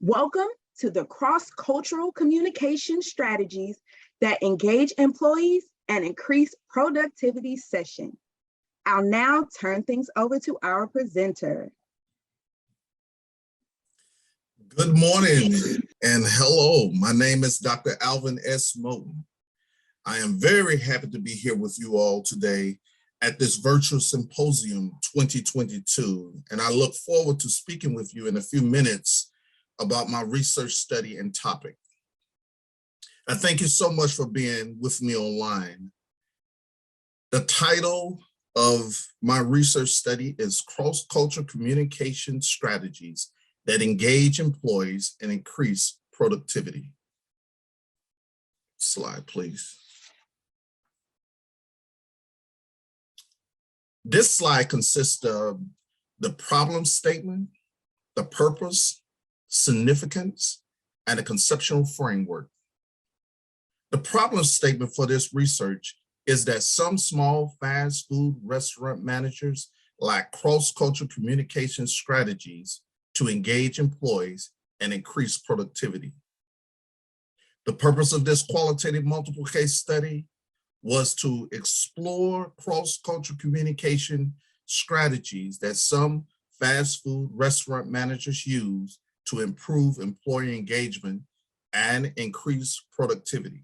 Welcome to the cross-cultural communication strategies that engage employees and increase productivity session. I'll now turn things over to our presenter. Good morning and hello. My name is Dr. Alvin S. Moton. I am very happy to be here with you all today at this virtual Symposium 2022, and I look forward to speaking with you in a few minutes about my research study and topic. I thank you so much for being with me online. The title of my research study is Cross-Cultural Communication Strategies that Engage Employees and Increase Productivity. Slide, please. This slide consists of the problem statement, the purpose, significance, and a conceptual framework. The problem statement for this research is that some small fast food restaurant managers lack cross-cultural communication strategies to engage employees and increase productivity. The purpose of this qualitative multiple case study was to explore cross-cultural communication strategies that some fast food restaurant managers use to improve employee engagement and increase productivity.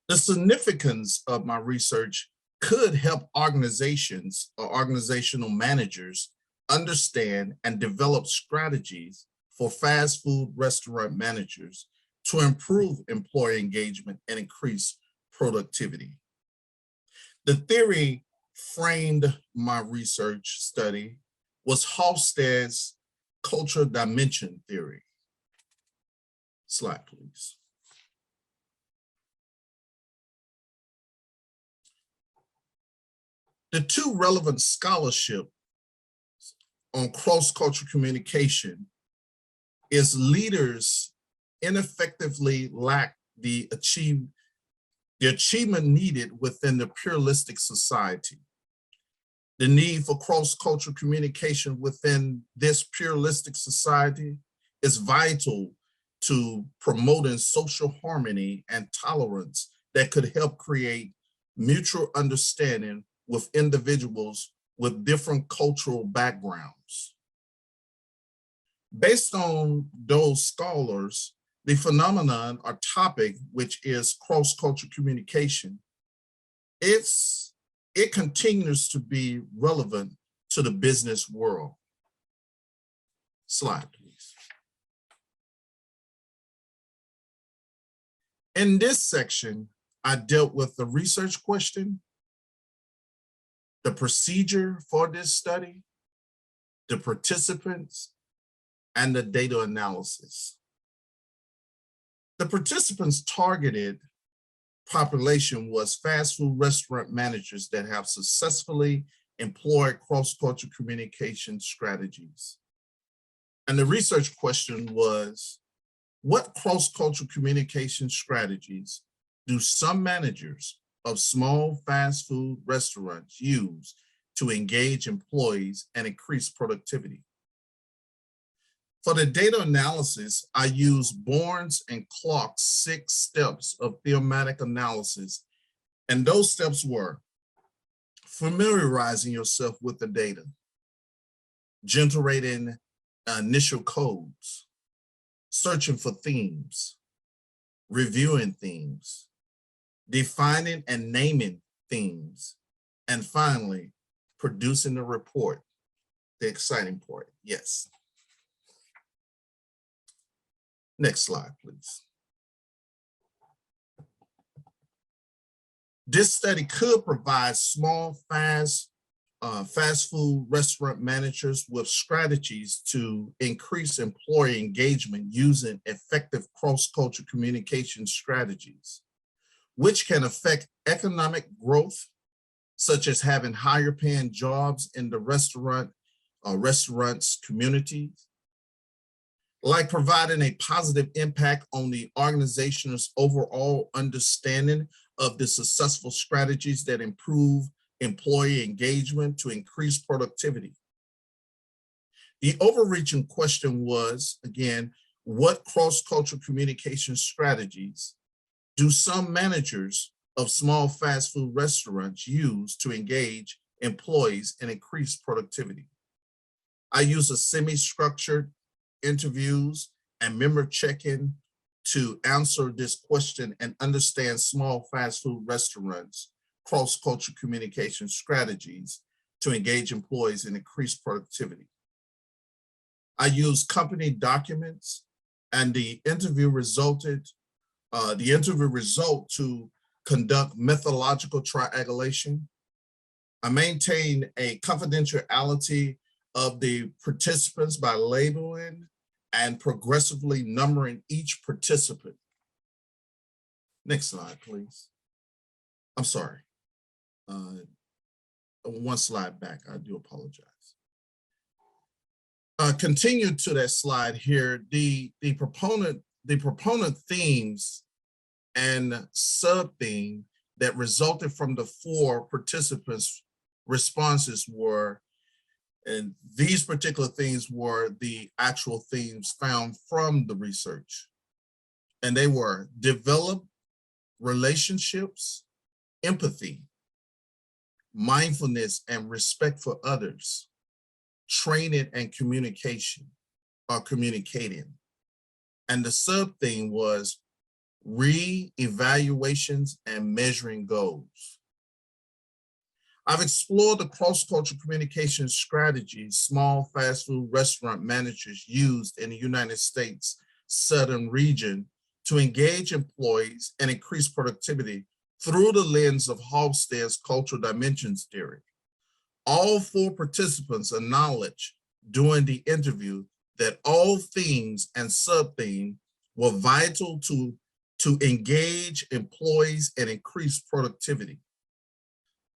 The significance of my research could help organizations or organizational managers understand and develop strategies for fast food restaurant managers to improve employee engagement and increase productivity. The theory framed my research study was Hofstede's cultural dimension theory. Slide, please. The two relevant scholarship on cross-cultural communication is leaders ineffectively lack the achievement needed within the pluralistic society. The need for cross-cultural communication within this pluralistic society is vital to promoting social harmony and tolerance that could help create mutual understanding with individuals with different cultural backgrounds. Based on those scholars, the phenomenon or topic, which is cross-cultural communication, it continues to be relevant to the business world. Slide, please. In this section, I dealt with the research question, the procedure for this study, the participants, and the data analysis. The participants targeted population was fast food restaurant managers that have successfully employed cross-cultural communication strategies. And the research question was, what cross-cultural communication strategies do some managers of small fast food restaurants use to engage employees and increase productivity? For the data analysis, I used Bourne's and Clark's 6 steps of thematic analysis. And those steps were familiarizing yourself with the data, generating initial codes, searching for themes, reviewing themes, defining and naming themes, and finally, producing the report, the exciting part, yes. Next slide, please. This study could provide small, fast food restaurant managers with strategies to increase employee engagement using effective cross-cultural communication strategies, which can affect economic growth, such as having higher paying jobs in the restaurants communities, like providing a positive impact on the organization's overall understanding of the successful strategies that improve employee engagement to increase productivity. The overreaching question was, again, what cross-cultural communication strategies do some managers of small fast food restaurants use to engage employees and increase productivity? I use a semi-structured interviews and member check-in to answer this question and understand small fast food restaurants' cross-cultural communication strategies to engage employees and increase productivity. I used company documents and the interview result to conduct methodological triangulation. I maintained a confidentiality of the participants by labeling and progressively numbering each participant. Next slide, please. I'm sorry. One slide back, I do apologize. Continue to that slide here, the proponent themes and sub-theme that resulted from the 4 participants' responses were, and these particular themes were the actual themes found from the research. And they were develop relationships, empathy, mindfulness and respect for others, training and communication or communicating. And the sub-theme was re-evaluations and measuring goals. I've explored the cross-cultural communication strategies small fast food restaurant managers used in the United States Southern region to engage employees and increase productivity through the lens of Hofstede's cultural dimensions theory. All 4 participants acknowledged during the interview that all themes and sub-themes were vital to engage employees and increase productivity.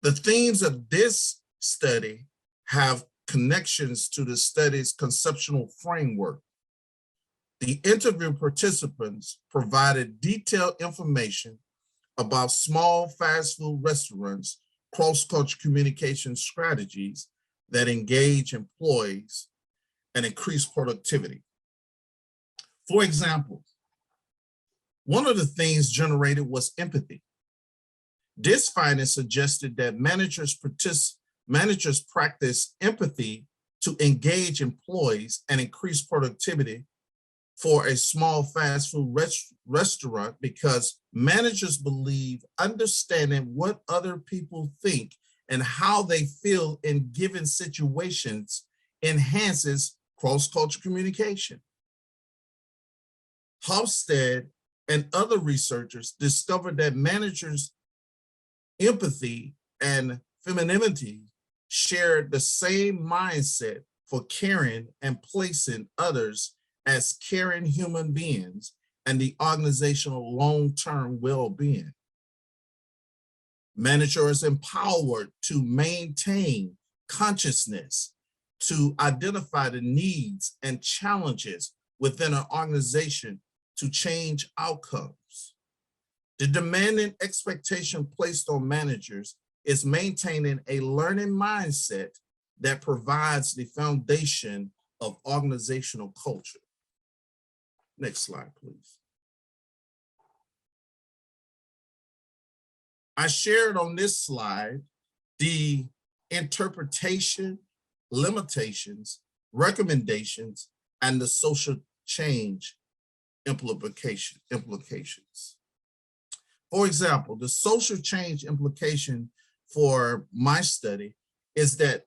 The themes of this study have connections to the study's conceptual framework. The interview participants provided detailed information about small fast food restaurants' cross-cultural communication strategies that engage employees and increase productivity. For example, one of the things generated was empathy. This finding suggested that managers practice empathy to engage employees and increase productivity for a small fast food restaurant because managers believe understanding what other people think and how they feel in given situations enhances cross-cultural communication. Hofstede and other researchers discovered that managers' empathy and femininity shared the same mindset for caring and placing others as caring human beings and the organizational long-term well-being. Managers empowered to maintain consciousness, to identify the needs and challenges within an organization to change outcomes. The demanding expectation placed on managers is maintaining a learning mindset that provides the foundation of organizational culture. Next slide, please. I shared on this slide the interpretation, limitations, recommendations, and the social change implications. For example, the social change implication for my study is that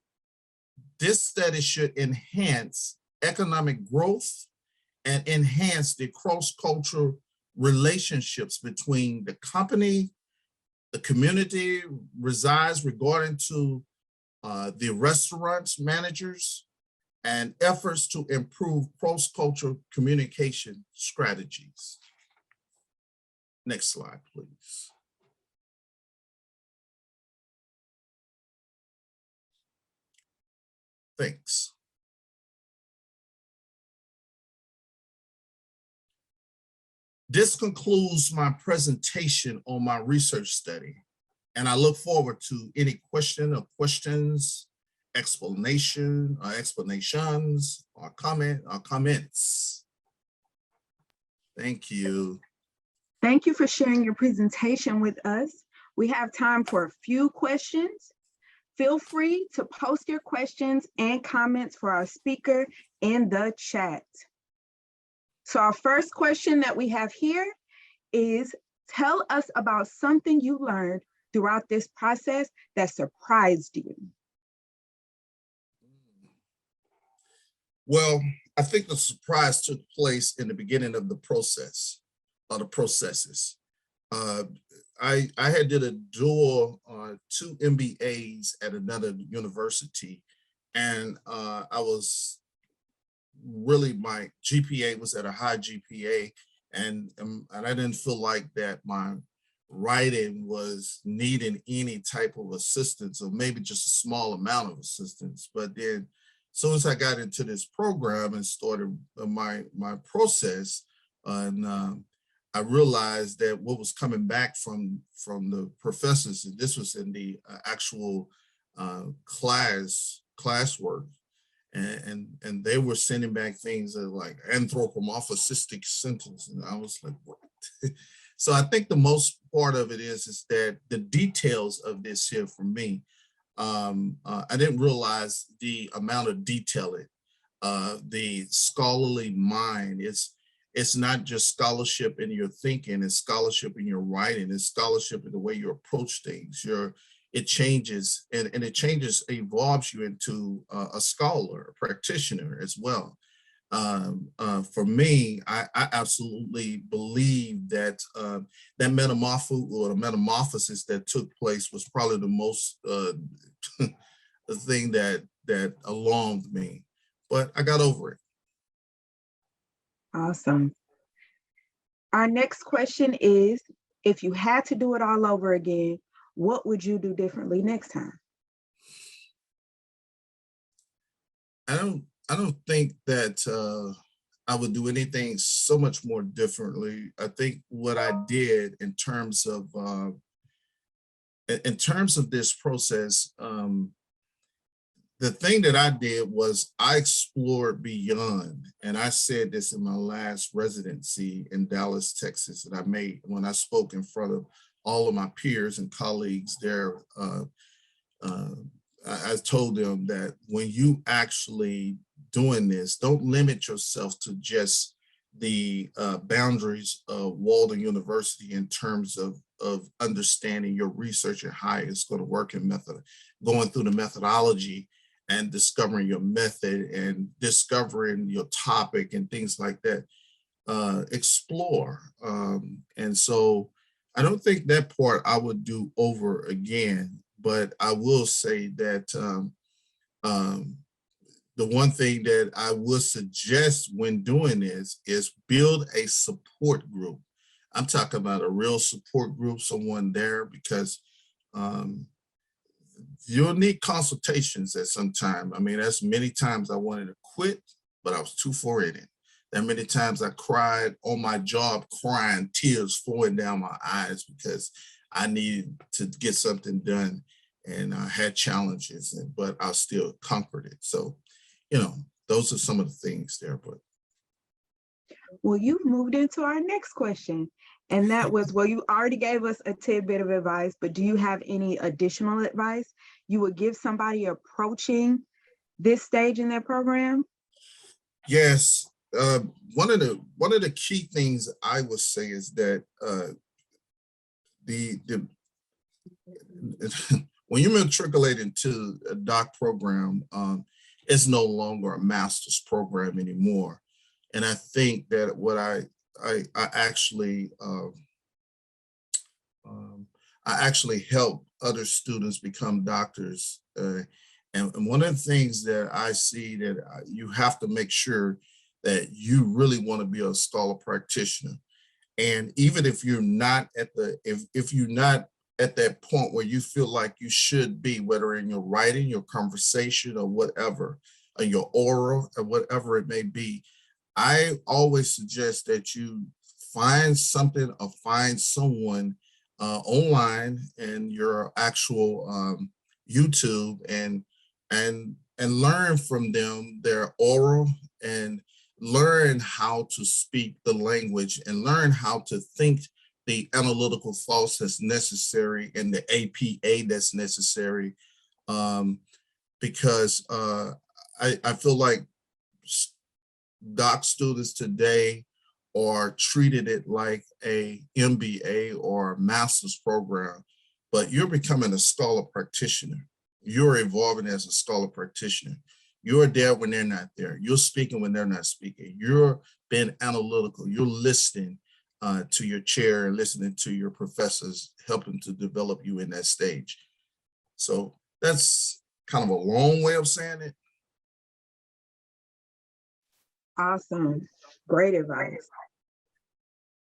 this study should enhance economic growth and enhance the cross-cultural relationships between the company, the community resides regarding to the restaurants managers, and efforts to improve cross-cultural communication strategies. Next slide, please. Thanks. This concludes my presentation on my research study, and I look forward to any questions explanation, or explanations, or comments. Thank you. Thank you for sharing your presentation with us. We have time for a few questions. Feel free to post your questions and comments for our speaker in the chat. So our first question that we have here is, tell us about something you learned throughout this process that surprised you. Well, I think the surprise took place in the beginning of the process, or the processes. I had did a dual 2 MBAs at another university, and I was really, my GPA was at a high GPA, and I didn't feel like that my writing was needing any type of assistance, or maybe just a small amount of assistance. But then as soon as I got into this program and started my process, and I realized that what was coming back from the professors, and this was in the actual classwork, and they were sending back things that like anthropomorphistic sentence, and I was like, what? So I think the most part of it is that the details of this here for me, I didn't realize the amount of detailing, the scholarly mind. It's not just scholarship in your thinking, it's scholarship in your writing, it's scholarship in the way you approach things. It changes, and it changes, evolves you into a scholar, a practitioner as well. For me, I absolutely believe that that metamorphosis that took place was probably the most the thing that alarmed me, but I got over it. Awesome. Our next question is, if you had to do it all over again, what would you do differently next time? I don't think that I would do anything so much more differently. I think what I did in terms of this process, the thing that I did was I explored beyond, and I said this in my last residency in Dallas, Texas, that I made when I spoke in front of all of my peers and colleagues there. I told them that when you actually doing this, don't limit yourself to just the boundaries of Walden University in terms of understanding your research and how it's going to work in method, going through the methodology and discovering your method and discovering your topic and things like that. Explore. And so I don't think that part I would do over again, but I will say that the one thing that I would suggest when doing this is build a support group. I'm talking about a real support group, someone there, because you'll need consultations at some time. I mean, that's many times I wanted to quit, but I was too far in it. That many times I cried on my job, crying, tears flowing down my eyes because I needed to get something done, and I had challenges, but I still conquered it. So, you know, those are some of the things there. But well, you've moved into our next question, and that was, well, you already gave us a tidbit of advice, but do you have any additional advice you would give somebody approaching this stage in their program? Yes. One of the key things I would say is that when you matriculate into a doc program, it's no longer a master's program anymore. And I think that what I actually help other students become doctors. And one of the things that I see that you have to make sure that you really want to be a scholar practitioner. And even if you're not at if you're not at that point where you feel like you should be, whether in your writing, your conversation, or whatever, or your oral, or whatever it may be, I always suggest that you find something or find someone online in your actual YouTube, and and learn from them their oral, and learn how to speak the language, and learn how to think the analytical thoughts that's necessary and the APA that's necessary. Because I feel like doc students today are treated it like a MBA or a master's program, but you're becoming a scholar practitioner. You're evolving as a scholar practitioner. You're there when they're not there. You're speaking when they're not speaking. You're being analytical. You're listening to your chair, listening to your professors, helping to develop you in that stage. So that's kind of a long way of saying it. Awesome. Great advice.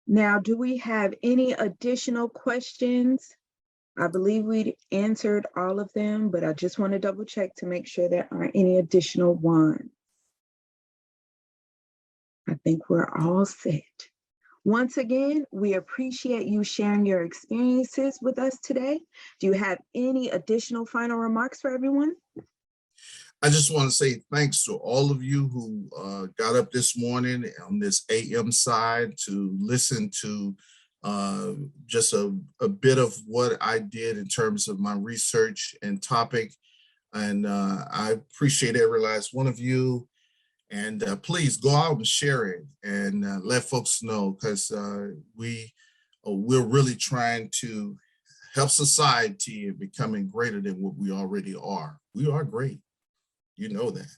Now, do we have any additional questions? I believe we answered all of them, but I just want to double check to make sure there aren't any additional ones. I think we're all set. Once again, we appreciate you sharing your experiences with us today. Do you have any additional final remarks for everyone? I just want to say thanks to all of you who got up this morning on this AM side to listen to just a bit of what I did in terms of my research and topic. And I appreciate every last one of you. And please go out and share it and let folks know, because we're really trying to help society in becoming greater than what we already are. We are great. You know that.